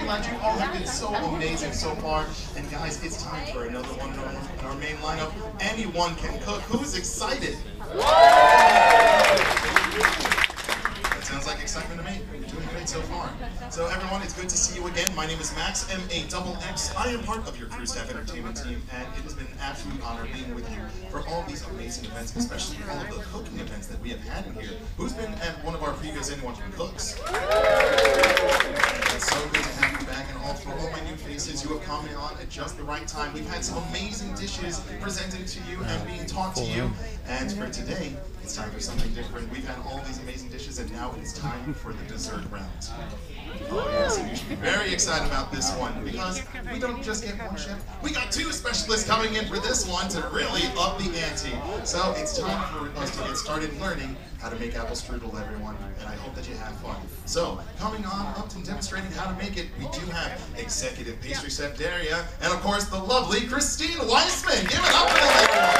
glad you all have been so amazing so far. And guys, it's time for another one in our main lineup. Anyone can cook. Who's excited? That sounds like excitement to me. You're doing great so far. So everyone, it's good to see you again. My name is Max, M-A-X-X. I am part of your Crew Staff Entertainment team, and it has been an absolute honor being with you for all these amazing events, especially all of the cooking events that we have had in here. Who's been at one of our previous Anyone Can Cooks? It's so good to have you back, and all for all my new faces, you have come on at just the right time. We've had some amazing dishes presented to you and being taught to you, and for today, it's time for something different. We've had all these amazing dishes, and now it's time for the dessert round. Oh yes, and you should be very excited about this one, because we don't just get one chef, we got two specialists coming in for this one to really up the ante. So it's time for us to get started learning how to make apple strudel, everyone, and I hope that you have fun. So, coming on up and demonstrating how to make it, we do have Executive Pastry Chef Daria, and of course the lovely Christine Weissman. Give it up for them, everyone.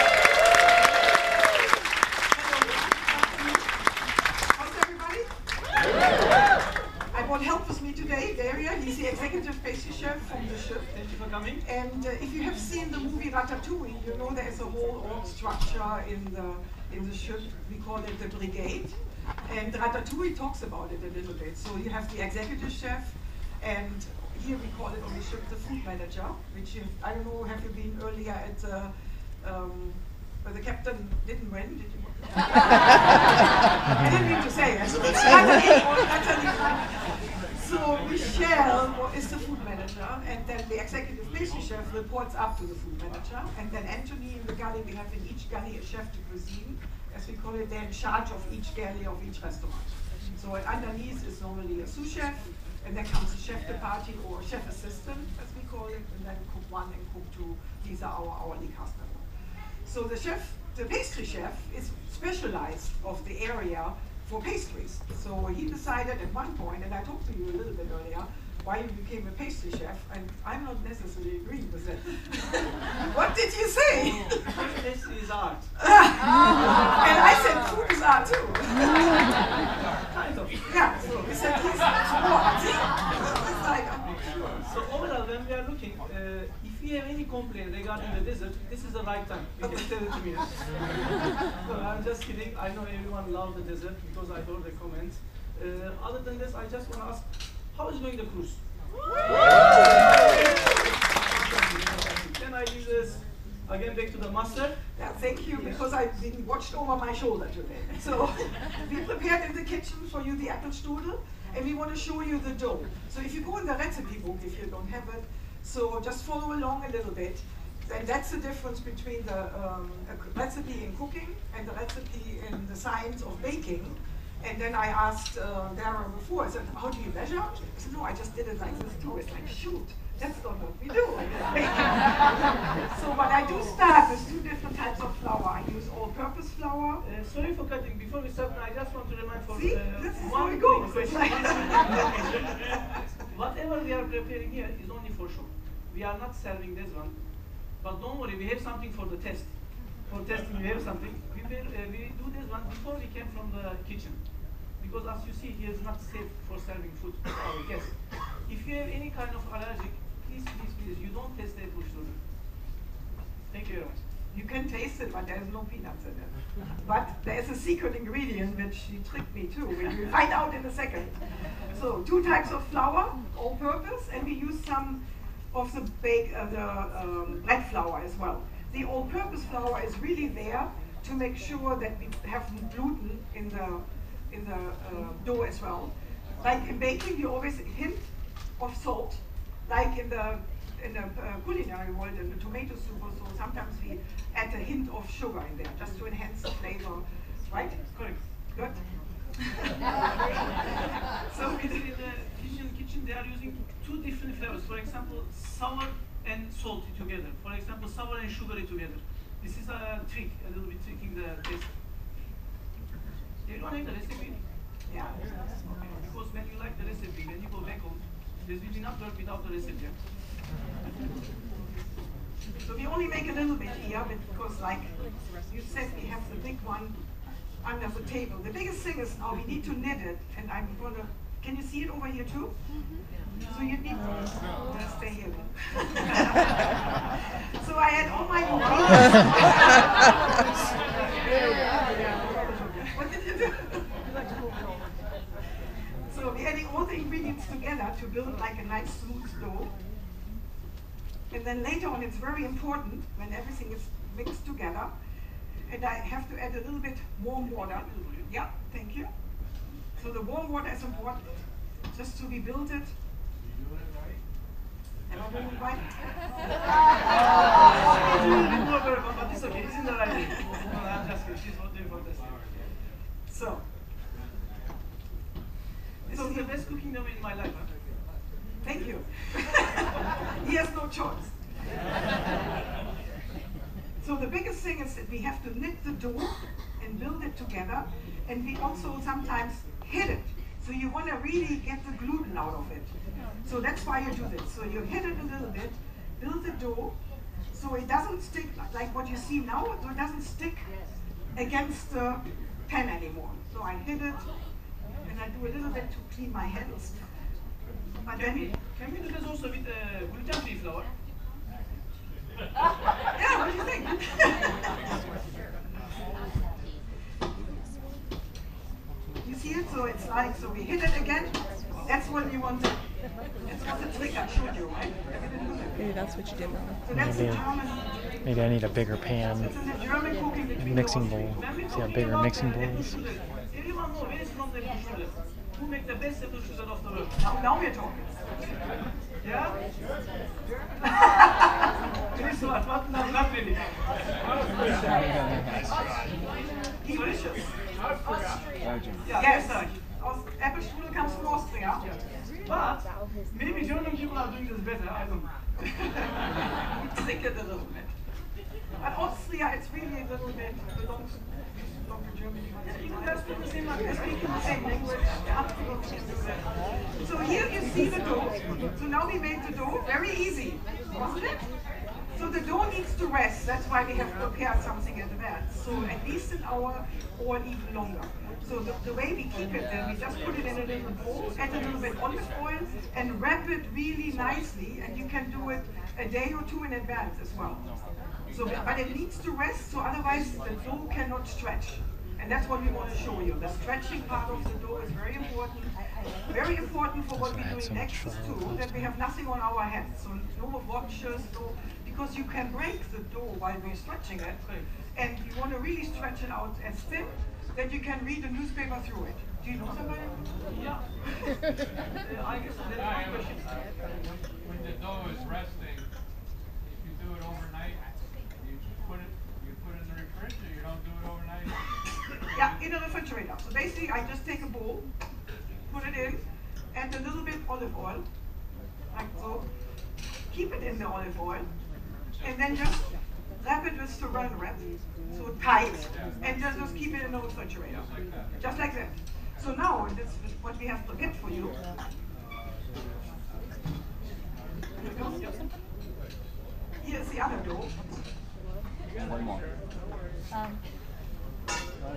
What helped with me today, Daria, he's the executive pastry chef from the ship. Thank you for coming. And if you have seen the movie Ratatouille, you know there's a whole org structure in the ship. We call it the brigade. And Ratatouille talks about it a little bit. So you have the executive chef, and here we call it on the ship the food manager, which I don't know, have you been earlier at where the captain didn't win, did you? I didn't mean to say it. So Michelle is the food manager, and then the executive pastry chef reports up to the food manager, and then Anthony in the galley, we have in each galley a chef de cuisine, as we call it. They're in charge of each galley of each restaurant. So underneath is normally a sous chef, and then comes a chef de partie or chef assistant, as we call it, and then cook 1 and cook 2. These are our hourly cast members. So the pastry chef is specialized of the area for pastries. So he decided at one point, and I talked to you a little bit earlier, why you became a pastry chef, and I'm not necessarily agreeing with it. What did you say? Pastry is art. And I said food is art too. Kind of. Yeah, so we said he's smart. It's like, So overall, when we are looking, if you have any complaint regarding the dessert, this is the right time. You can tell it to me. No, I'm just kidding. I know everyone loves the dessert because I heard the comments. Other than this, I just want to ask, how is going the cruise? Can I use this again back to the master? Yeah, thank you, because I've been watched over my shoulder today. So we prepared in the kitchen for you the apple strudel, and we want to show you the dough. So if you go in the recipe book, if you don't have it, so just follow along a little bit. And that's the difference between the recipe in cooking and the recipe in the science of baking. And then I asked Dara before, I said, how do you measure? I said, no, I just did it like this too. It's like, shoot, that's not what we do. So, but I do start with 2 different types of flour. I use all-purpose flour. Sorry for cutting. Before we start, I just want to remind for See, this is how one it goes. question. Whatever we are preparing here is only for show. We are not serving this one. But don't worry, we have something for the test. For testing, we have something. We do this one before we came from the kitchen. Because as you see, here is not safe for serving food to our guests. If you have any kind of allergic, please, you don't taste the apple strudel. Thank you very much. You can taste it, but there's no peanuts in it. But there's a secret ingredient which she tricked me too, which we'll find out in a second. So 2 types of flour, all-purpose, and we use some of the bread flour as well. The all-purpose flour is really there to make sure that we have gluten in the dough as well. Like in baking, you always hint of salt, like in the culinary world, in the tomato soup or so, sometimes we add a hint of sugar in there just to enhance the flavor, right? Correct. Good. So in the kitchen, they are using 2 different flavors. For example, sour and salty together. For example, sour and sugary together. This is a trick, a little bit tricking the taste. You don't have the recipe? Yeah. Okay. Because when you like the recipe, when you go back home, this will not work without the recipe. So we only make a little bit here, because like you said, we have the big one under the table. The biggest thing is now we need to knit it, and I'm going to Can you see it over here too? So you need to stay here. So I had all my What did you do? So we're adding all the ingredients together to build like a nice smooth dough. And then later on, it's very important when everything is mixed together. And I have to add a little bit warm water. Yeah, thank you. So the warm water is important, just to rebuild it. Am I doing it right? But it's okay, it's in the right way. No, I'm just kidding. She's not doing fantastic. So. This is the best cooking dough in my life, huh? Thank you. He has no choice. So the biggest thing is that we have to knit the dough and build it together, and we also sometimes hit it. So you want to really get the gluten out of it. So that's why you do this. So you hit it a little bit, build the dough, so it doesn't stick like what you see now, so it doesn't stick against the pan anymore. So I hit it, and I do a little bit to clean my hands. But Can we do this also with gluten-free flour? yeah, what do you think? You see it? So it's like, so we hit it again. That's what you want to, that's what the trick I showed you, right? Maybe that's what you did wrong. So that's the German, Maybe I need a bigger pan, it's in the German cooking between mixing those bowl. three. See how bigger mixing bowl is? Everyone knows where is from the Strudel. Who make the best apple strudel of the world? Now we're talking. Yeah? This one, but not really. Delicious. Yeah, Yes. Österreich. Apple strudel comes from Austria. But maybe German people are doing this better, I don't know. We stick it a little bit. But Austria, it's really a little bit belongs to Germany. Even that's the same They language. speak the same language. So here you see the dough. So now we made the dough very easy, wasn't it? So the dough needs to rest. That's why we have prepared something in advance. So at least an hour or even longer. So the way we keep it then, we just put it in a little bowl, add a little bit olive oil, and wrap it really nicely. And you can do it a day or two in advance as well. So, but it needs to rest, so otherwise the dough cannot stretch. And that's what we want to show you. The stretching part of the dough is very important. Very important for what we're doing next is too, that we have nothing on our hands. So no watches, no, because you can break the dough while we're stretching it. And you want to really stretch it out as thin that you can read the newspaper through it. Do you know somebody? Yeah. I guess there's one question. When the dough is resting, if you do it overnight, you put it in the refrigerator. You don't do it overnight. Yeah, in a refrigerator. So basically, I just take a bowl, put it in, add a little bit olive oil, like so. Keep it in the olive oil, and then just wrap it with saran wrap, so tight, and just keep it in the refrigerator, just like that. So now, this is what we have prepared for you. Here's the other dough.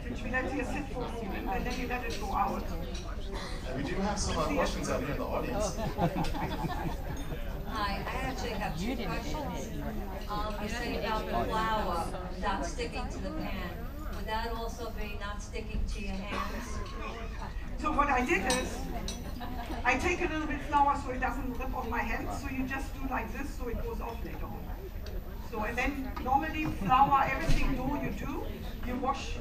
Which we let here sit for a moment, and then we let it go out. We do have some questions out here in the audience. Hi, I actually have two questions. You said about the flour not sticking to the pan. Would that also be not sticking to your hands? So what I did is, I take a little bit flour so it doesn't rip off my hands, so you just do like this so it goes off later on. So, and then normally flour, everything dough you do, you wash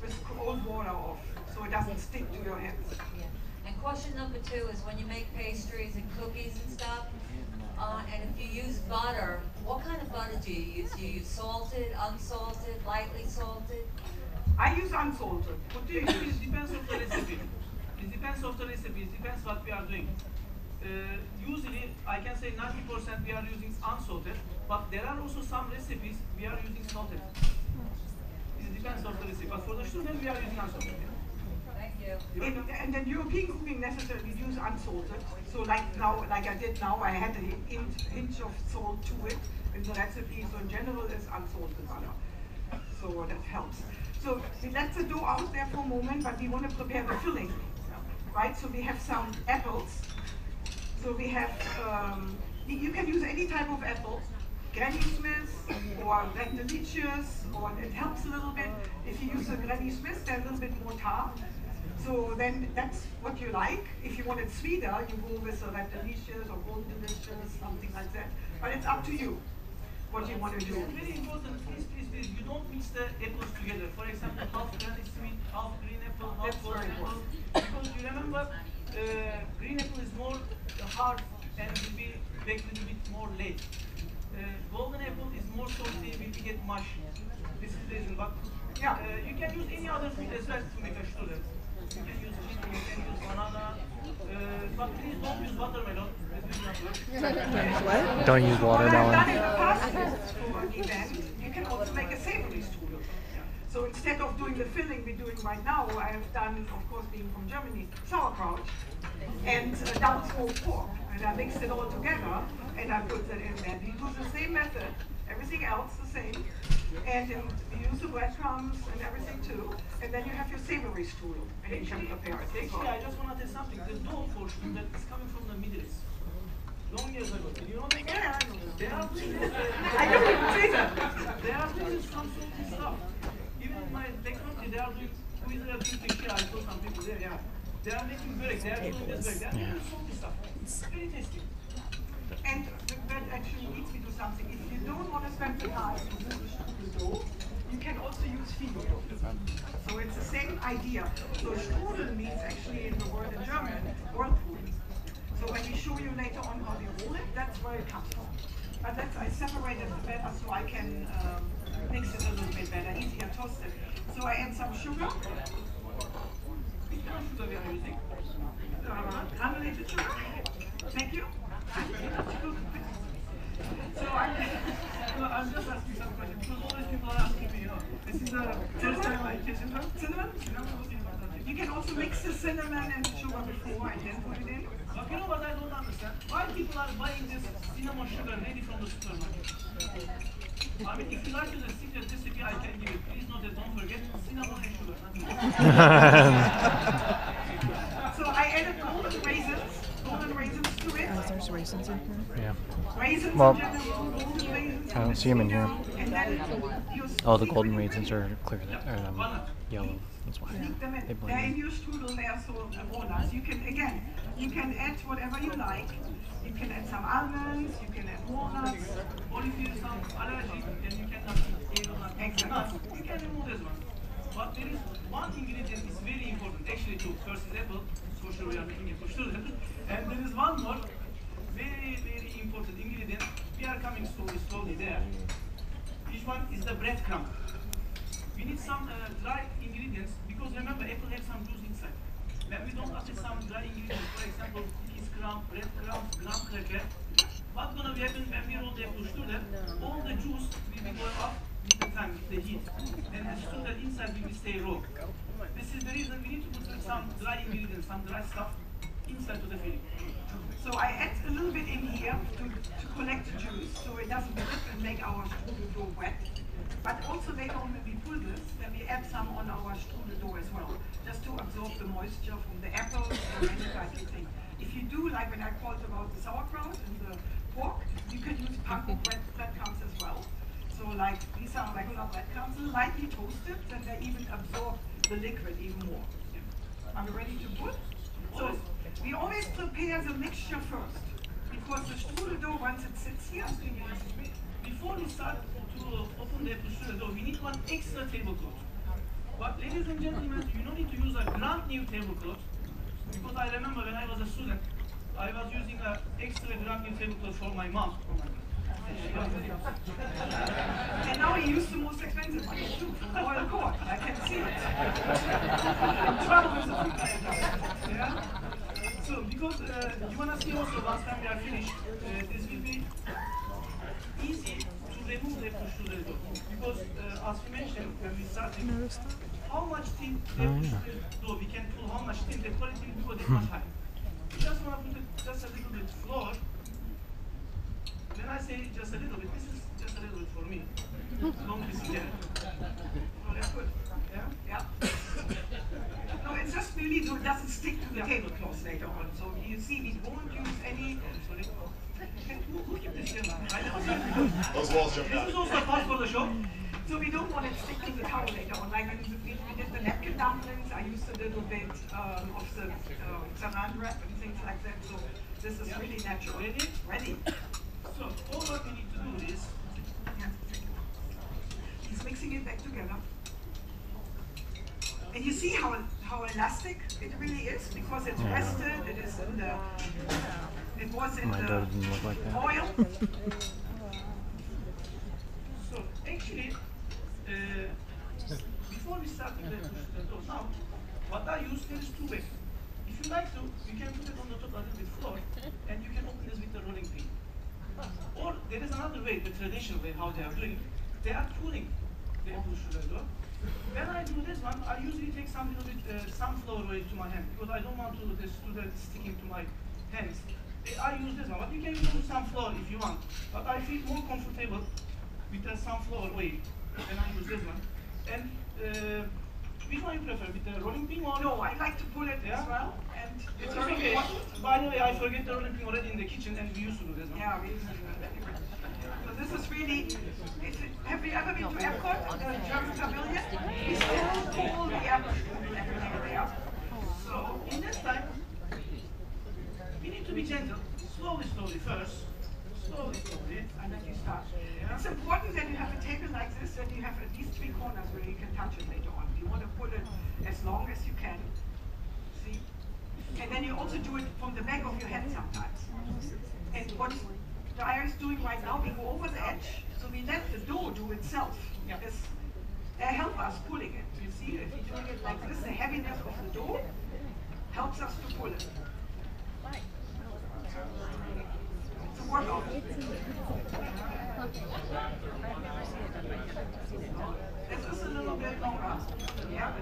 with cold water off, so it doesn't stick to your hands. Yeah. And question number two is when you make pastries and cookies and stuff, and if you use butter, what kind of butter do you use? Do you use salted, unsalted, lightly salted? I use unsalted. What do you use? It depends on the recipe. It depends on the recipe. It depends what we are doing. Usually, I can say 90% we are using unsalted, but there are also some recipes we are using salted. It depends on the recipe. But for the strudel, we are using unsalted. Thank you. And then European cooking necessarily use unsalted. So like now, like I did now, I had a hint of salt to it in the recipe. So in general, it's unsalted butter. So that helps. So we let the dough out there for a moment, but we want to prepare the filling. right? So we have some apples. So we have, you can use any type of apple, Granny Smith or Red Delicious, or it helps a little bit. If you use a Granny Smith, they're a little bit more tart. So then that's what you like. If you want it sweeter, you go with a Red Delicious or Golden Delicious, something like that. But it's up to you what you want to do. It's very important, please, you don't mix the apples together. For example, half Granny Smith, half green apple, half That's golden very apple. important. Because you remember, green apple is more hard and will be baked a little bit more late. Golden apple is more salty, will be get mush. This is the reason. But Yeah. you can use any other fruit as well to make a strudel. You can use kiwi, you can use banana. But please don't use watermelon. That will not work. What? Don't use What I've done watermelon. in the past for an event, you can also make a savory strudel. So instead of doing the filling we're doing right now, I have done, of course, being from Germany, sauerkraut and down smoked pork. And I mixed it all together and I put it in there. We use the same method, everything else the same. And then we use the breadcrumbs and everything too. And then you have your savory strudel and you can prepare it. Actually, I just want to tell something. The dough for strudel is coming from the Middle East. Long years ago. You know that? Yeah, I know. They are doing this. I don't even say that. They are doing some salty stuff. Even in my background, they are doing, who is there doing picture? I saw some people there, yeah. They are making börek, they are doing this börek, they are doing salty stuff. It's very tasty. And that actually leads me to something. If you don't want to spend the time to do the strudel dough, you can also use finger dough. So it's the same idea. So strudel means actually in the word in German, whirlpool. So when we show you later on how we roll it, that's where it comes from. But that's, I separated it better so I can mix it a little bit better, easier toasted. So I add some sugar. Which kind of sugar we are using? Granulated sugar. Thank you. So I'm just asking some questions because always people are asking me, this is the first time I taste it. cinnamon. You can also mix the cinnamon and sugar before and then put it in. But you know what I don't understand? Why people are buying this cinnamon sugar ready from the supermarket? I mean, if you like the secret recipe, I can give it. Please note that don't forget cinnamon and sugar. So I added golden raisins to it. There's raisins in here. Yeah. Raisins Well, in general, golden raisins. I don't see 'em in here. And then you Oh, the sneak golden them in. raisins are clear. Yellow. That's why. Sneak them in. They They're in blend. your strudel, they're so walnuts. You can, again, you can add whatever you like. You can add some almonds, you can add walnuts. Or if you have some allergy and you cannot eat nuts, you can remove this one. But there is one ingredient is very important. Actually, two. First is apple. For sure we are making it for sure. And there is one more very important ingredient. We are coming slowly there. Each one is the breadcrumb. We need some dry ingredients because remember apple has some juice inside. When we don't add some dry ingredients, for example, cookies crumb, breadcrumb, graham cracker, what's gonna be happen when we roll the apple strudel? All the juice will be going up with the time, with the heat, and the strudel inside will stay raw. This is the reason we need to put some dry ingredients, some dry stuff inside to the filling. So I add a little bit in here to collect the juice so it doesn't drip and make our strudel dough wet. But also later on when we pull this, then we add some on our strudel dough as well, just to absorb the moisture from the apples and any kind of thing. If you do, like when I called about the sauerkraut and the pork, you can use panko breadcrumbs as well. So like these are regular breadcrumbs, lightly toasted, then they even absorb the liquid even more. Are you ready to put? So we always prepare the mixture first, because the strudel dough, once it sits here, Before we start to open the strudel dough, we need one extra tablecloth. But ladies and gentlemen, you don't need to use a brand new tablecloth, because I remember when I was a student, I was using an extra brand new tablecloth for my mom. and now he used the most expensive one too, from Royal Court. I can see it. I'm trouble with the food manager. Yeah? So, because you want to see also, once time we are finished, this will be easy to remove the strudel dough. Because as we mentioned when we started, how much thin the strudel dough we can pull, how much thin the quality will be much higher. You just want to put just a little bit flour. When I say just a little bit, this is just a little bit for me. Don't listen there. Oh, that's good. Yeah? Yeah. No, it's just really, doesn't stick to the tablecloth later on. So you see, we won't use any. Look at this here. Those walls jumped This is out. also a part for the show. So we don't want it to stick to the towel later on. Like when we did the napkin dumplings, I used a little bit of the saran wrap and things like that. So this is really natural. Ready? Ready. So all what we need to do is, He's mixing it back together. And you see how elastic it really is because it's rested. It is in the. It was in My dough didn't look like that. oil. so actually, before we start with the dough, now, what I use there is two ways. If you like to, you can put it on the top a little bit flour, and you can open this with the rolling pin. Or there is another way, the traditional way, how they are doing it. They are pulling the apple sugar dough. When I do this one, I usually take some little bit sunflower oil to my hand because I don't want to the strudel sticking to my hands. I use this one, but you can use sunflower if you want. But I feel more comfortable with the sunflower oil when I use this one. And which one you prefer, with the rolling pin or? No, I like to pull it as well. And It's okay. By the way, I forget the rolling pin already in the kitchen, and we used to do this one. yeah, we used to do that. So this is really. Have you ever been to Epcot, the German pavilion? We still pull the apple and everything there. So in this time, we need to be gentle. Slowly, slowly first. Slowly, slowly. And then you start. It's important that you have a table like this, that you have at least 3 corners where you can touch it later on. You want to pull it as long as you can. See? And then you also do it from the back of your head sometimes. And what Dyer is doing right now, we go over the edge, so we let the dough do itself. They help us pulling it. You see, if you're doing it like this, the heaviness of the dough helps us to pull it. It's a workout. This is a little bit longer. Yeah.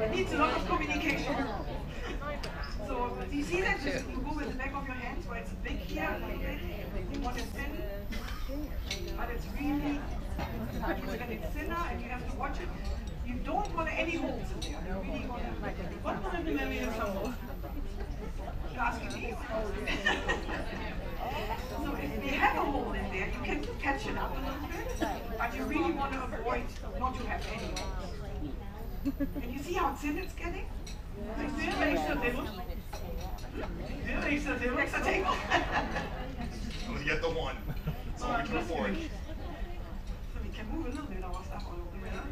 It needs a lot of communication. So you see that you go with the back of your hands where it's big here a little bit. You want it thin, but it's really when it's thinner and you have to watch it. You don't want any holes in there. You really want to. What will happen when we have some more? You're asking me? So if we have a hole in there, you can catch it up a little bit, but you really want to avoid not to have any holes. And you see how thin it's getting? Like this, extra table. Extra table. Extra table. Let's get the one. That's all we can afford. So we can move a little bit our stuff all over there.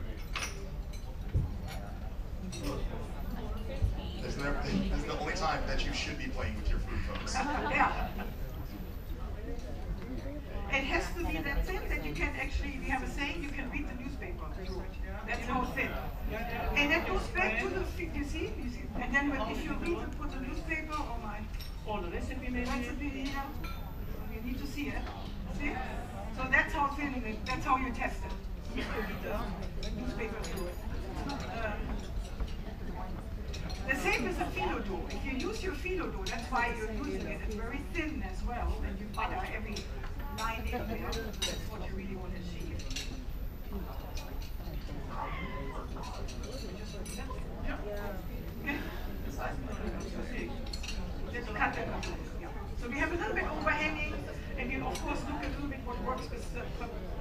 This is the only time that you should be playing with your food, folks. Yeah. It has to be that thin that you can actually, we have a saying, you can read the newspaper through it. That's how thin. And that goes back to the, you see? And then if you read and put the newspaper or my Or the recipe maybe? recipe here, you need to see it. See? So that's how thin it is. That's how you test it. You read the newspaper through it. The same as a phyllo dough. If you use your phyllo dough, that's why you're using it. It's very thin as well, and you butter every line in there. That's what you really want to achieve. Yeah. Okay. Just cut it up. Yeah. So we have a little bit overhanging, and you of course look a little bit what works with the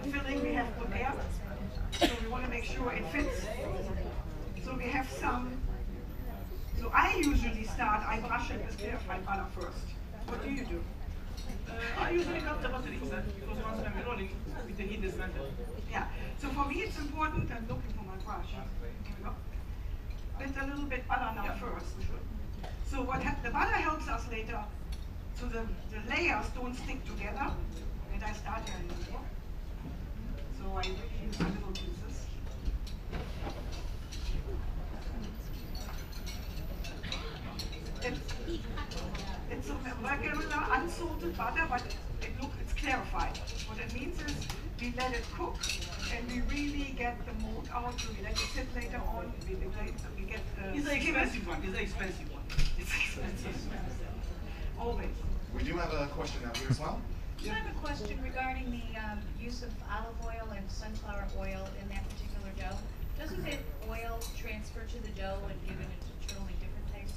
filling we have prepared. So we want to make sure it fits. So we have some. So I usually I brush it with clarified butter first. What do you do? I usually cut the butter inside because once when we're rolling, with the heat is melted. Yeah. So for me it's important, I'm looking for my brush. Here we go. With a little bit butter now first. So the butter helps us later, so the layers don't stick together. And I start here in the middle. So I use my little pieces. It's a regular unsalted butter, but it's clarified. What it means is we let it cook and we really get the mold out. So we let it sit later on. We get It's an expensive one. It's an expensive one. It's expensive. Always. We do have a question out here as well. I have a question regarding the use of olive oil and sunflower oil in that particular dough. Doesn't that oil transfer to the dough and give it a totally different taste?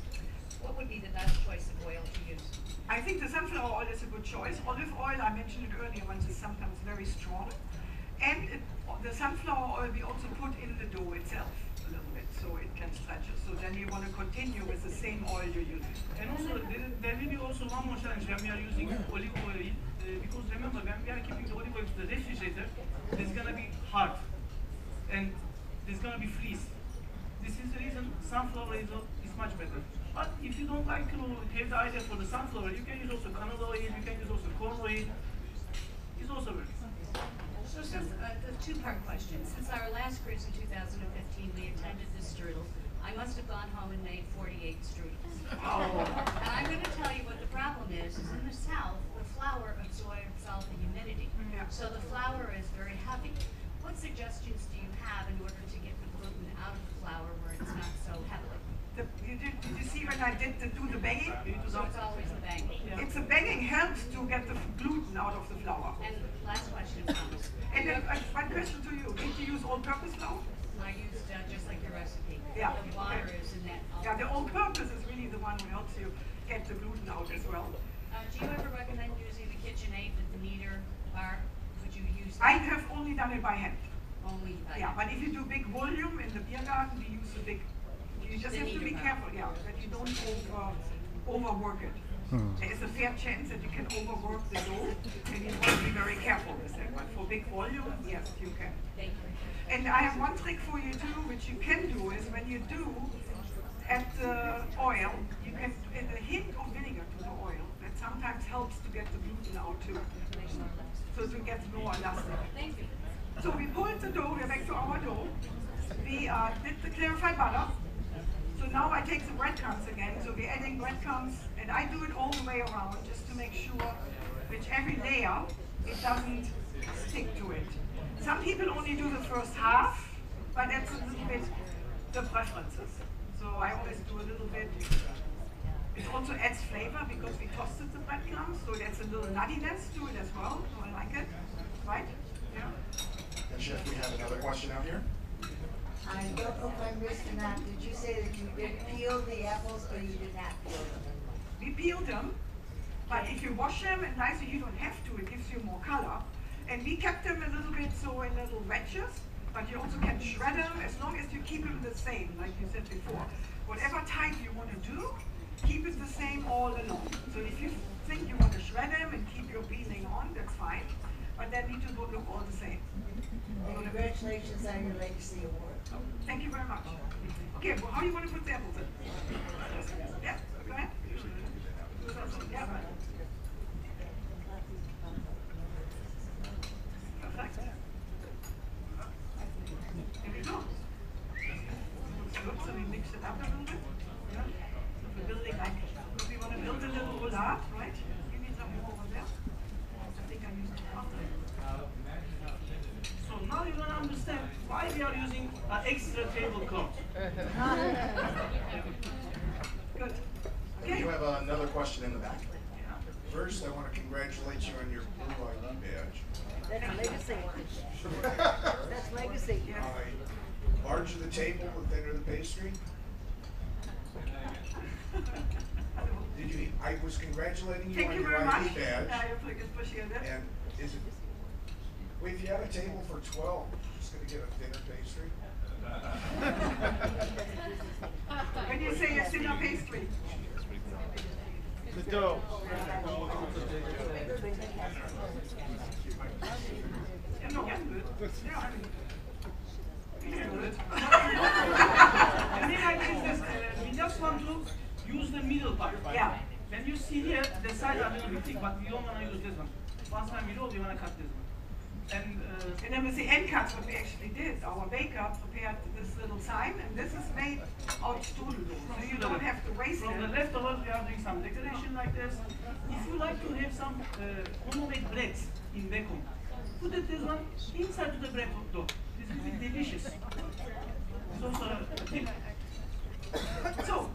What would be the best choice of oil to use? I think the sunflower oil is a good choice. Olive oil, I mentioned it earlier, once is sometimes very strong. And the sunflower oil we also put in the dough itself a little bit, so it can stretch it. So then you want to continue with the same oil you're using. And also, there will be also one more challenge when we are using olive oil, because remember, when we are keeping the olive oil in the refrigerator, it's going to be hard, and it's going to be freeze. This is the reason sunflower oil is much better. But if you don't like to have the idea for the sunflower, you can use also canola oil, you can use also corn oil. It's also works. So since, a two-part question. Since our last cruise in 2015, we attended the Strudel. I must have gone home and made 48 strudels. Oh. And I'm going to tell you what the problem is in the South, the flour absorbs all the humidity. Yeah. So the flour is very heavy. What suggestions do you have in order to get the gluten out of the flour where it's not so heavily? Did you see when I did do the banging? So it's always the banging. It's the banging helps to get the gluten out of the flour. And last question, Thomas. And then one question to you: did you use all-purpose flour? I used just like your recipe. Yeah. The water is in that. Yeah, the all-purpose is really the one who helps you get the gluten out as well. Do you ever recommend using the KitchenAid with the meter bar? Would you use I that? have only done it by hand. Only by Yeah, but if you do big volume in the beer garden, we use the big. You just The have to be meter careful, yeah, that you don't overwork it. There is a fair chance that you can overwork the dough, and you want to be very careful with that. But for big volume, yes, you can. Thank you. And I have one trick for you too, which you can do is when you do add the oil, you can add a hint of vinegar to the oil. That sometimes helps to get the gluten out too, so to get more elastic. Thank you. So we pulled the dough, we're back to our dough. We did the clarified butter. So now I take the breadcrumbs again. So we're adding breadcrumbs, and I do it all the way around just to make sure with every layer it doesn't stick to it. Some people only do the first half, but that's a little bit the preferences. So I always do a little bit. It also adds flavor because we toasted the breadcrumbs, so that's a little nuttiness to it as well. So I like it, right? Yeah. And Chef, we have another question out here. I don't know if I missed or not. Did you say that you did peel the apples or you did not peel them? We peeled them, but if you wash them and nicer, you don't have to. It gives you more color. And we kept them a little bit so in little wedges, but you also can shred them as long as you keep them the same, like you said before. Whatever type you want to do, keep it the same all along. So if you think you want to shred them and keep your peeling on, that's fine. But they need to look all the same. Congratulations on your legacy award. Thank you very much. Okay, well, how do you want to put the apples in? Yeah, go ahead. Yeah. Perfect. Here we go. Good, so we mix it up a little bit. Yeah. So we're building like, we want to build a little roulade, right? You need some more over there. I think I used it after. So now you're going to understand why we are using an extra tablecloth. Good. We Okay. have another question in the back. First, I want to congratulate you on your blue ID badge. That's legacy one. That's legacy. Larger the table, the thinner the pastry. Did you? I was congratulating you Thank on you your very ID much. badge. I appreciate it. And is it? Wait, if you had a table for 12, you're just going to get a thinner pastry. When you say a thinner pastry. The dough. Yeah, no, that's good. Yeah, I mean, it's good. I mean, like this, we just want to use the middle part. Yeah. When you see here, the sides are a little bit thick, but we don't want to use this one. Once time we roll, we want to cut this one. And then with the end cuts, what we actually did, our baker prepared this little sign, and this is made out strudel dough, so you don't have to waste From the it. leftovers, we are doing some decoration like this. If you like to have some homemade breads in bacon, put it this one inside of the bread dough. This will be delicious. It's also a tip. So,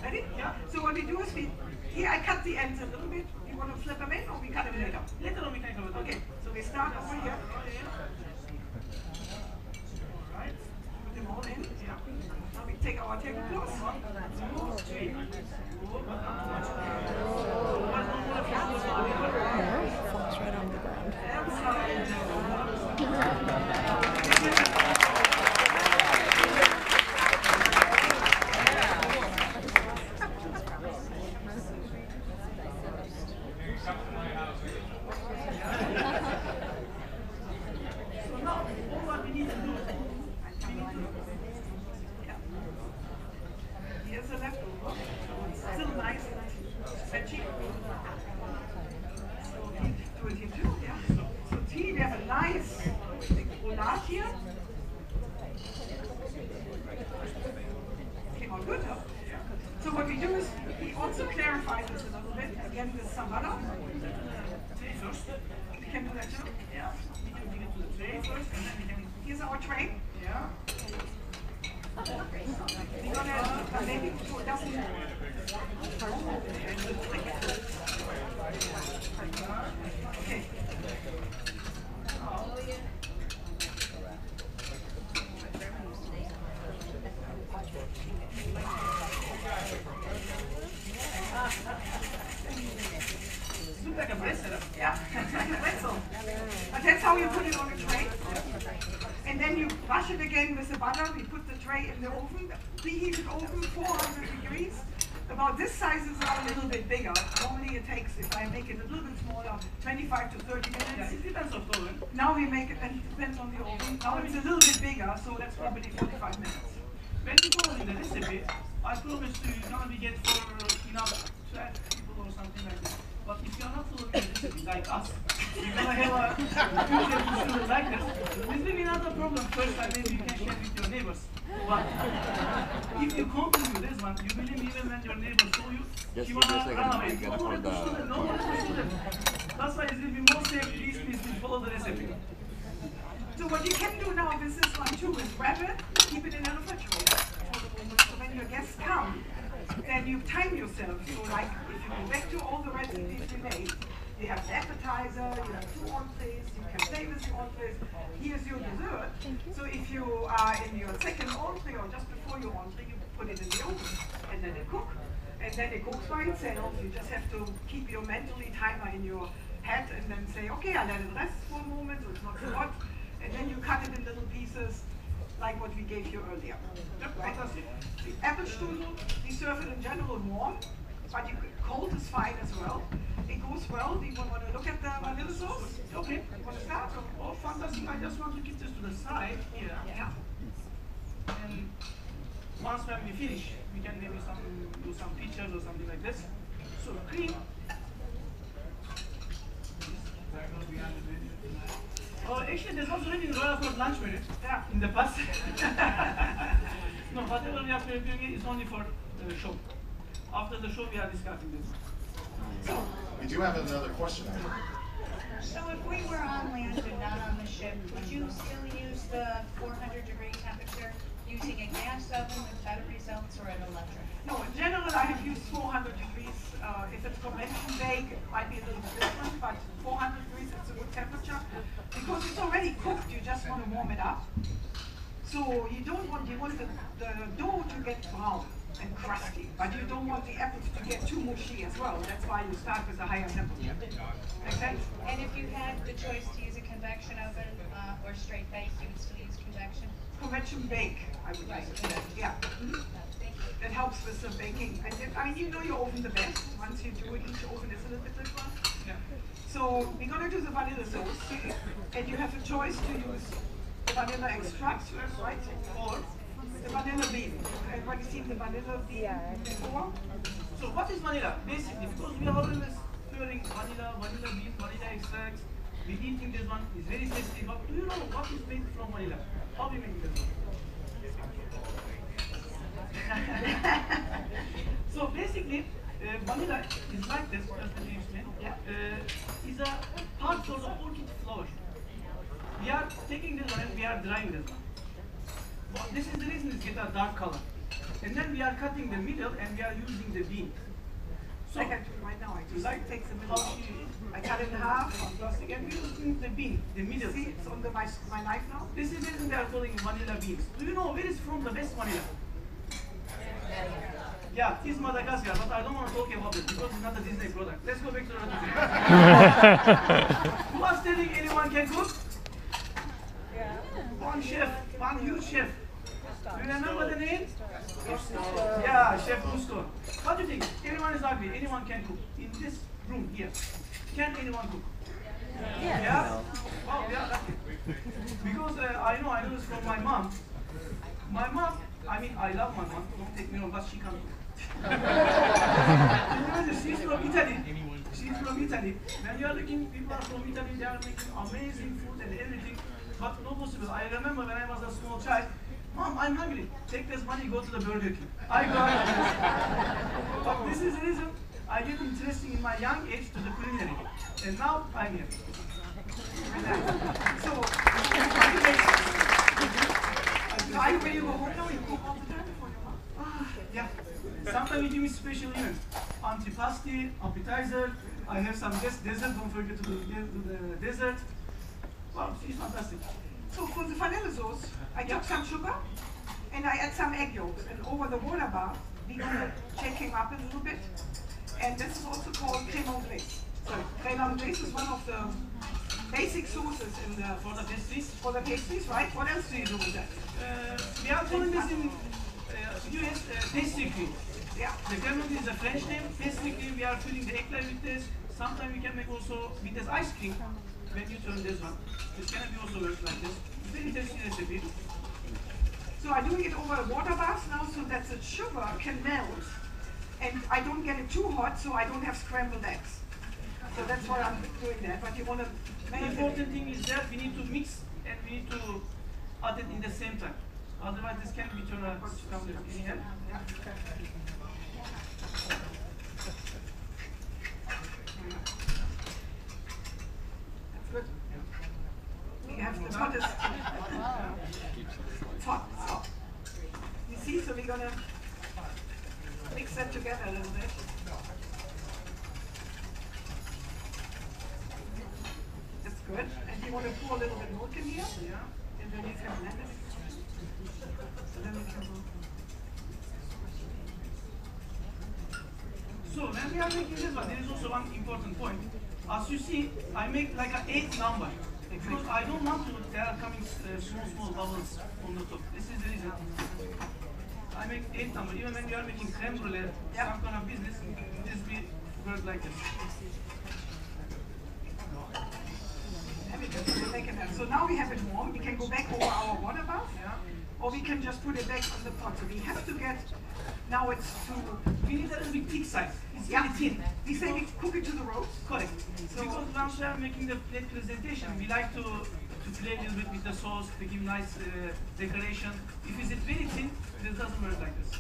ready? Yeah. So what we do is here I cut the ends a little bit. You want to flip them in, or we cut them later? Later our tablecloth. Oh, it falls right on the ground. So now, all what we need to do, Here's a leftover. Still nice and stretchy. So do it here too, yeah. So tea, we have a nice roulade here. Came out good, huh? So what we do is we also clarify this a little bit again with some butter. First, we can do that too. Yeah. We can get to the tray first, and then we can. Here's our tray. yeah. We're gonna maybe so it doesn't. Okay. Looks like a bracelet. Yeah, pretzel. But that's how you put it on a tray. And then you brush it again with the butter. We put the tray in the oven, preheated oven, 400 degrees. About this size is now a little bit bigger. Normally it takes, if I make it a little bit smaller, 25 to 30 minutes. Yeah, it depends on the oven. Now we make it, and it depends on the oven. Now it's a little bit bigger, so that's probably 45 minutes. When you follow the recipe, I promise you, you're gonna be get for enough 12 people or something like that. But if you're not following the recipe like us, you're gonna have a usual like this. This will be another problem. First, I maybe you can share with your neighbors. But if you continue this one, you believe even when your neighbors saw you, she wanna run away. No one to shoot them. No one to shoot them. That's why it will be more safe. Please follow the recipe. So what you can do now with this one too is wrap it, keep it in the refrigerator for the moment. So when your guests come, then you time yourself. So like if you go back to all the recipes we made, you have the appetizer, you have 2 entrees, you can play with the entrees. Here's your dessert. So if you are in your second entree or just before your entree, you put it in the oven and then it cooks. And then it cooks by itself. You just have to keep your mentally timer in your head and then say, okay, I let it rest for a moment, so it's not so hot. And then you cut it in little pieces, like what we gave you earlier. Right? The apple strudel, we serve it in general warm, but cold is fine as well. It goes well. Do you want to look at the vanilla sauce? Okay. You want to start? Oh, fantastic. I just want to keep this to the side here. Yeah. And once when we finish, we can maybe do some pictures or something like this. So cream. Oh, actually, there's also already Royal Court lunch menu. Yeah. In the past. No, whatever we are preparing is only for the show. After the show, we are discussing this. So, We do have another question. So if we were on land and not on the ship, would you still use the 400-degree temperature using a gas oven with better results or an electric? no, in general, I have used 400 degrees. If it's convention bake, it might be a little bit different, but 400 degrees is a good temperature. Because it's already cooked, you just want to warm it up. So you want the dough to get brown and crusty, but you don't want the apples to get too mushy as well. That's why you start with a higher temperature. Make sense? And if you had the choice to use a convection oven or straight bake, you would still use convection? Convention bake, I would use it. Yeah. Mhm. Thank you. That helps with the baking. And I mean, you know your oven the best. Once you do it, each oven is a little bit different. Yeah. So we're gonna do the vanilla sauce, and you have a choice to use the vanilla extract, right, or the vanilla bean. Everybody seen the vanilla bean before? So what is vanilla? Basically, because we are always stirring vanilla bean, vanilla extracts. We eating this one is very tasty. But do you know what is made from vanilla? How we make this one? So basically, vanilla is like this, as the name explained. Is a part of the orchid flower. We are taking this one and we are drying this one. But this is the reason it's get a dark color. And then we are cutting the middle and we are using the bean. So, I can do it right now. I just take the middle. how she, I cut it in half. fantastic, and we're using the bean, the middle. See, it's on my knife now. This is the reason they are calling vanilla beans. Do you know where is from the best vanilla? Yeah, this is Madagascar, but I don't want to talk about it because it's not a Disney product. Let's go back to the ratatouille. Who was telling anyone can cook? One chef, one huge chef. Do you remember the name? Yeah, Chef Gusto. What do you think? Everyone is ugly. Anyone can cook. In this room here, can anyone cook? Yeah? Well, yeah, lucky. Because I know this from my mom. My mom, I mean, I love my mom. Don't take me wrong, but she can't cook. She's from Italy. She's from Italy. When you are looking, people are from Italy, they are making amazing food and everything. But no possible. I remember when I was a small child, Mom, I'm hungry. Take this money, go to the Burger King. I got it. But this is the reason I get interested in my young age to the culinary. And now I'm here. So, Are you ready to go home now? You cook all the time for your mom? yeah. Sometimes we give me special events. Antipasti, appetizer. I have some dessert. Don't forget to do the dessert. Wow, she's fantastic. So for the vanilla sauce, I took some sugar and I add some egg yolks. And over the water bath, we're gonna shake him up a little bit. And this is also called crème anglaise. So crème anglaise is one of the basic sauces in the For the pastries. for the pastries, right? What else do you do with that? We are calling this in US pastry cream. Yeah. The crème anglaise is a French name. Pastry cream, we are filling the eclair with this. Sometimes we can make also with this ice cream. When you turn this one, this can be also worked like this. Very tasty recipe. So I'm doing it over a water bath now so that the sugar can melt. And I don't get it too hot so I don't have scrambled eggs. So that's why I'm doing that. But you want to The important thing is that we need to mix and we need to add it in the same time. Otherwise this can be turned out scrambled in here. Good. We have the hottest. It's hot, it's hot. You see, so we're gonna mix that together a little bit. That's good. And you want to pour a little bit milk in here? Yeah. And then you can blend it. So then we can go. So when we are making this one, there is also one important point. As you see, I make like an 8 number. Because I don't want to, there are coming small bubbles on the top. This is the reason. I make 8 number. Even when you are making creme brulee, some kind of business, this will work like this. So now we have it warm. We can go back over our water bath. Or we can just put it back on the pot. So we have to get, now it's to, we need a little bit thick size. It's very thin. We say we cook it to the roast. Correct. So because once we are making the plate presentation, we like to play a little bit with the sauce to give nice decoration. If it's very thin, this doesn't work like this.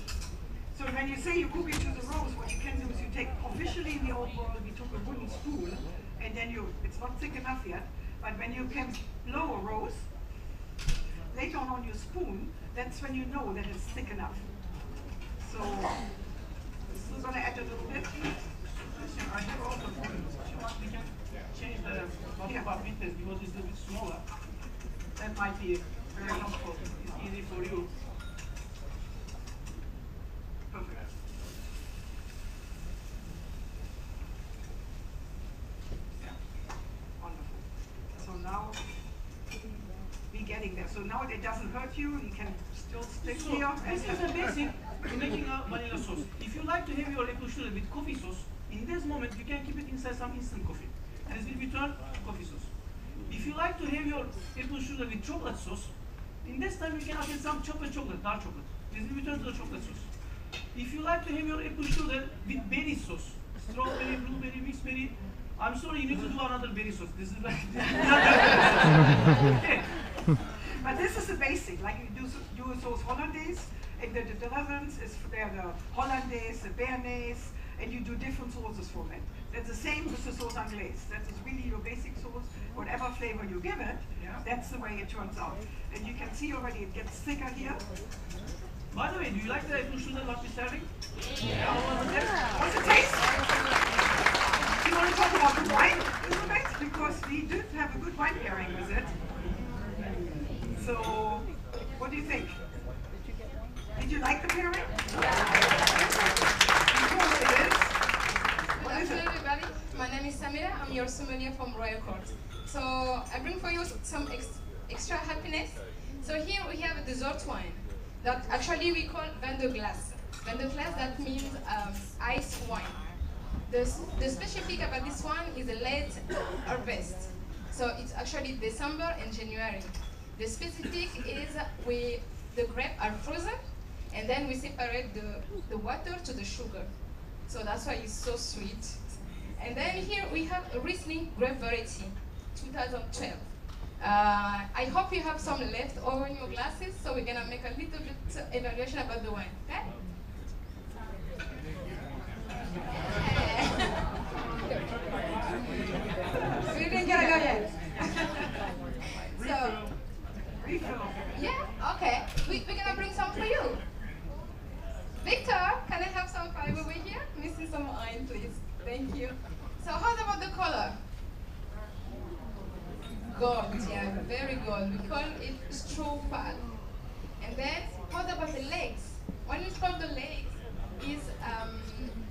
So when you say you cook it to the roast, what you can do is you take, officially in the old world, we took a wooden spoon, and then it's not thick enough yet, but when you can blow a roast, later on your spoon, that's when you know that it's thick enough. So, we're going to add a little bit. I have also we can change the bottom part with this because it's a bit smaller. That might be very helpful. It's easy for you. Perfect. Yeah. Wonderful. So now we're getting there. So now it doesn't hurt you. You can still stick here. This is a basic to making a vanilla sauce. If you like to have your apple strudel with coffee sauce, in this moment you can keep it inside some instant coffee. And it will be turned to coffee sauce. If you like to have your apple strudel with chocolate sauce, in this time you can add some chocolate, dark chocolate. This will be turned to the chocolate sauce. If you like to have your apple strudel with berry sauce, strawberry, blueberry, mixed berry, I'm sorry, you need to do another berry sauce. This is like okay. But this is the basic, like you do sauce hollandaise, and the Netherlands is there the hollandaise, the béarnaise, and you do different sauces for it. That's the same with the sauce anglaise. That is really your basic sauce. Whatever flavor you give it, that's the way it turns out. And you can see already it gets thicker here. By the way, do you like the apple strudel what we're serving? Yeah. What's the taste? You want to talk about the wine a little bit? Because we did have a good wine pairing with it. So, what do you think? Did you like the pairing? here from Royal Court. So I bring for you some extra happiness. So here we have a dessert wine that actually we call vin de glace. Vin de glace, that means ice wine. The specific about this one is a late harvest. So it's actually December and January. The specific is the grapes are frozen, and then we separate the water to the sugar. So that's why it's so sweet. And then here we have a Riesling grape variety, 2012. I hope you have some left over in your glasses, so we're gonna make a little bit evaluation about the wine, okay? We didn't get it yet. So, yeah, okay. We're gonna bring some for you. Victor, can I have some five over here? Missing some wine, please. Thank you. So how about the color? Gold, yeah, very gold. We call it Strudel. And then, how about the legs? When you call the legs, is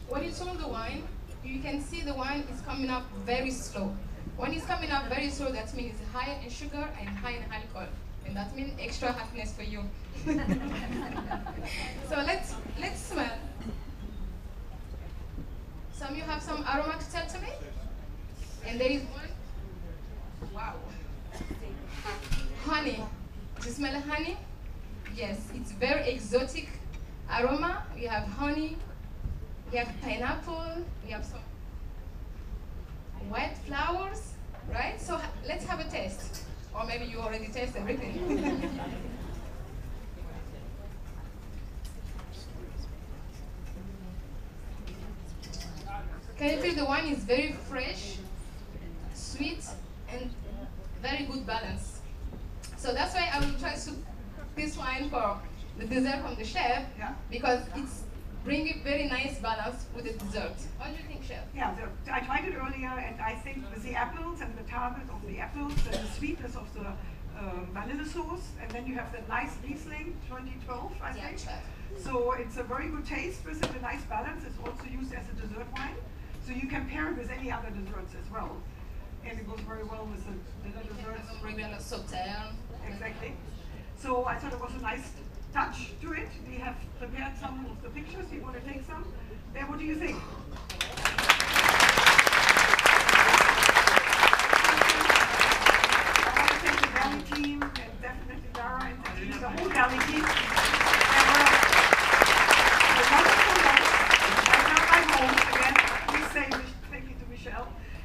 when you swallow the wine, you can see the wine is coming up very slow. When it's coming up very slow, that means it's high in sugar and high in alcohol. And that means extra happiness for you. So let's smell. Some you have some aroma to tell to me? And there is one. Wow. Honey. Do you smell honey? Yes, it's very exotic aroma. We have honey, we have pineapple, we have some white flowers, right? So let's have a taste. Or maybe you already taste everything. Can you feel the wine is very fresh, sweet, and very good balance. So that's why I will try to this wine for the dessert from the chef, because it's bringing very nice balance with the dessert. What do you think, chef? Yeah, I tried it earlier, and I think with the apples and the tart of the apples and the sweetness of the vanilla sauce, and then you have the nice Riesling 2012, I think. So it's a very good taste with it, a nice balance. It's also used as a dessert wine. So you can pair it with any other desserts as well. And it goes very well with the desserts. Regular sauternes. Exactly. So I thought it was a nice touch to it. We have prepared some of the pictures. You want to take some? There, what do you think? I want to thank the Valley team, and definitely Dara and the team, the whole Valley team.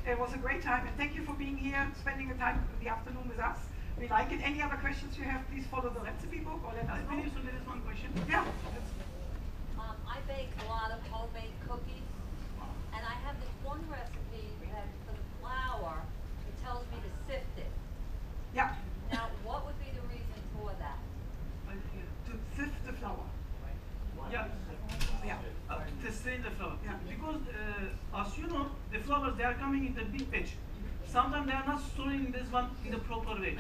It was a great time, and thank you for being here, spending the time in the afternoon with us. We like it. Any other questions you have, please follow the recipe book or let us know. So there is one question. Yeah. I bake a lot of homemade cookies, and I have this one recipe that for the flour, it tells me to sift it. Yeah. Now, what would be the reason for that? To sift the flour. Yeah. Yeah. To strain the flour. Yeah. Because as you know, the flowers, they are coming in the big batch. Sometimes they are not storing this one in the proper way.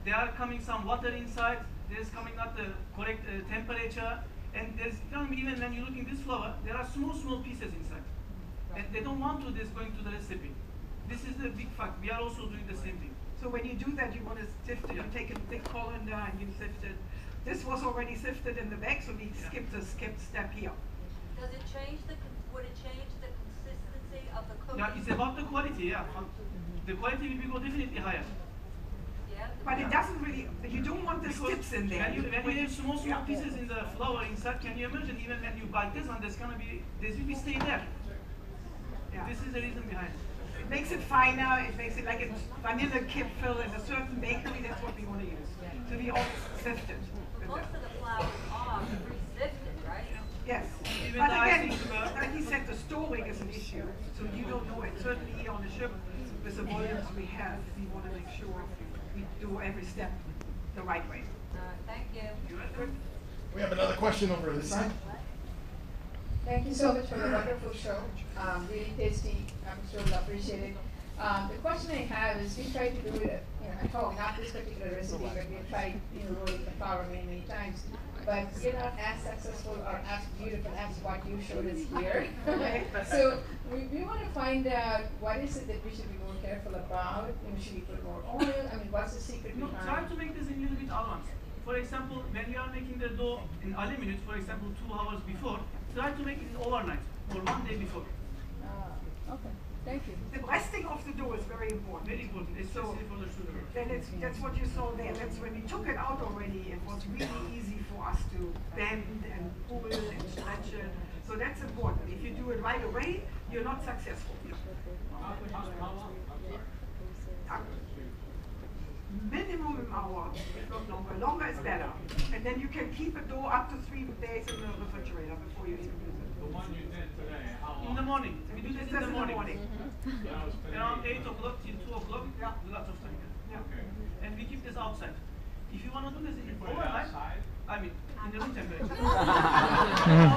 They are coming some water inside, there's coming not the correct temperature, and there's coming, even when you look in this flour, there are small pieces inside. And they don't want to this going to the recipe. This is the big fact. We are also doing the same thing. So when you do that, you want to sift it. You take a big colander and you sift it. This was already sifted in the bag, so we skipped a step here. Does it change would it change the consistency of the cookie? Yeah, it's about the quality, yeah. The quality will go definitely higher. Yeah. But it doesn't really, you don't want the strips in there. When you have small pieces in the flour inside, can you imagine even when you bite this one, this will be staying there. Yeah. This is the reason behind it. It makes it finer, it makes it like a vanilla kipfel in a certain bakery, that's what we want to use. So we all sift it. Most of the flours are pre-sifted, right? Yes. Even But the again, icing like he said, the storing is an issue. So you don't know it. Certainly here on the ship, with the volumes we have, we want to make sure we do every step the right way. Thank you. We have another question over this side. Thank you so much for the wonderful show. Really tasty. I'm sure you'll appreciate it. The question I have is, we tried to do it at home, not this particular recipe, but we tried rolling the flour many times. but you're not as successful or as beautiful as what you showed us here. So we want to find out what is it that we should be more careful about. Should we put more oil? I mean, what's the secret No, behind? try to make this a little bit advanced. For example, when you are making the dough in early minutes, for example, 2 hours before, try to make it overnight or 1 day before. Okay, thank you. The resting of the dough is very important. Very important, especially for the sugar. Then that's what you saw there. That's when we took it out already. It was really easy for us to bend and pull and stretch it. So that's important. If you do it right away, you're not successful. Minimum an hour, if not longer. Longer is better. And then you can keep a dough up to 3 days in the refrigerator before you even use it. The one you did today, how long? In the morning. We do this in the morning. That was today. Around 8 o'clock till 2 o'clock, lots of time. Yeah. Okay. And we keep this outside. If you want to do this in Put it overnight, outside? I mean, in the room temperature.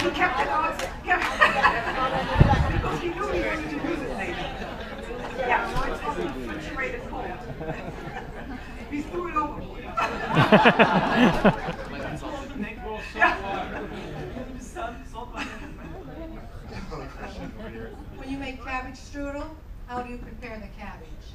We kept it outside. Because we knew we wanted to use it later. Yeah, so it's on the refrigerated cold. We threw it overboard. When you make cabbage strudel, how do you prepare the cabbage?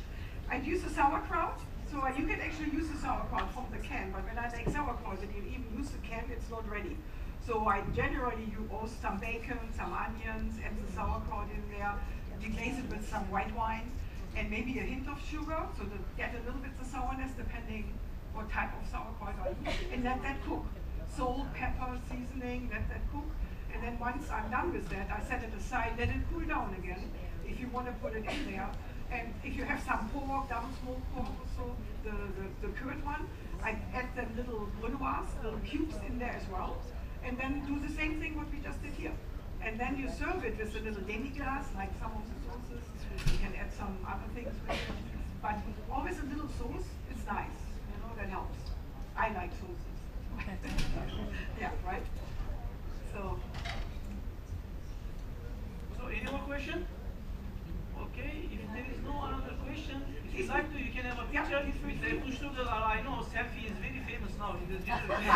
I'd use the sauerkraut. So you can actually use the sauerkraut from the can, but when I make sauerkraut and you even use the can, it's not ready. So I generally use some bacon, some onions, and the sauerkraut in there. Deglaze it with some white wine and maybe a hint of sugar, so to get a little bit of sourness depending what type of sauerkraut I use, and let that cook. Salt, pepper, seasoning, let that cook. And then once I'm done with that, I set it aside, let it cool down again, if you want to put it in there. And if you have some pork, double smoked pork also, the curd one, I add the little brunoise, little cubes in there as well. And then do the same thing what we just did here. And then you serve it with a little demi-glace, like some of the sauces. You can add some other things with it. But always a little sauce is nice, you know, that helps. I like sauces. Yeah, right? So any more question? Okay, if there is no another question, if you like to, you can have a picture with the Strudel. I know selfie is very famous now in this generation.